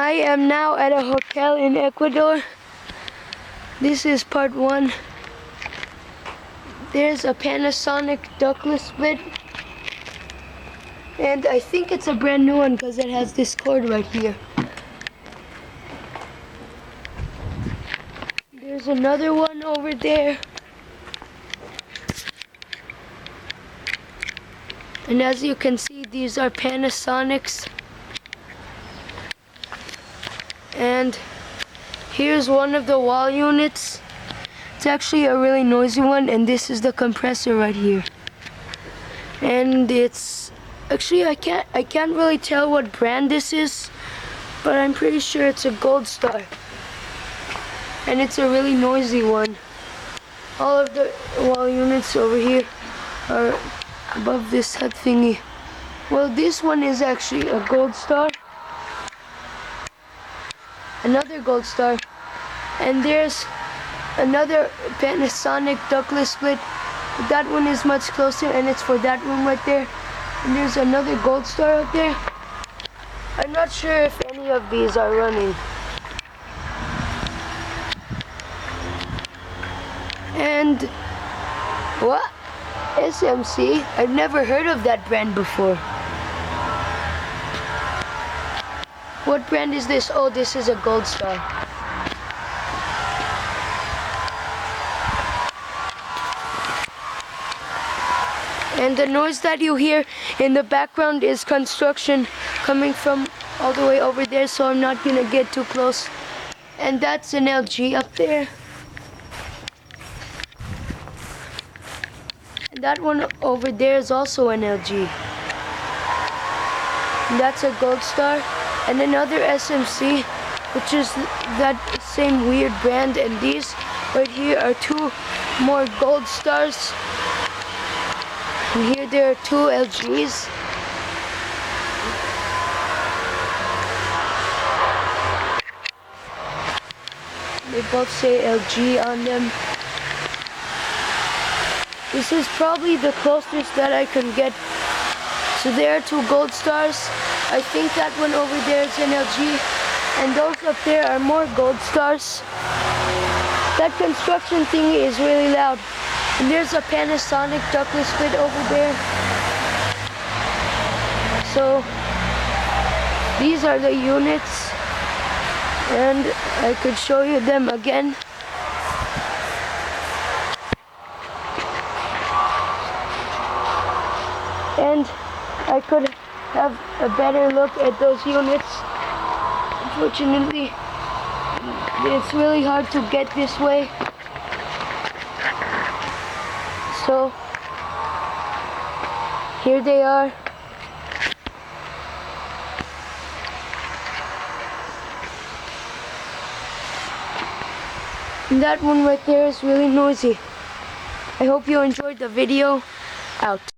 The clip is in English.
I am now at a hotel in Ecuador. This is part 1. There's a Panasonic ductless split. And I think it's a brand new one because it has this cord right here. There's another one over there. And as you can see, these are Panasonics. And here's one of the wall units. It's actually a really noisy one, and this is the compressor right here. And it's actually I can't really tell what brand this is, but I'm pretty sure it's a Gold Star. And it's a really noisy one. All of the wall units over here are above this head thingy. Well, this one is actually a Gold Star. Another Gold Star. And there's another Panasonic ductless split. That one is much closer, and it's for that room right there. And there's another Gold Star out there. I'm not sure if any of these are running. And what? SMC? I've never heard of that brand before. What brand is this? Oh, this is a Gold Star. And the noise that you hear in the background is construction coming from all the way over there, so I'm not gonna get too close. And that's an LG up there. And that one over there is also an LG. And that's a Gold Star. And another SMC, which is that same weird brand. And these right here are 2 more Gold Stars. And here there are 2 LGs. They both say LG on them. This is probably the closest that I can get. So there are 2 Gold Stars. I think that one over there is an LG. And those up there are more Gold Stars. That construction thing is really loud. And there's a Panasonic ductless split over there. So these are the units, and I could show you them again. And I could have a better look at those units. Unfortunately, it's really hard to get this way. So here they are. And that one right there is really noisy. I hope you enjoyed the video. Out.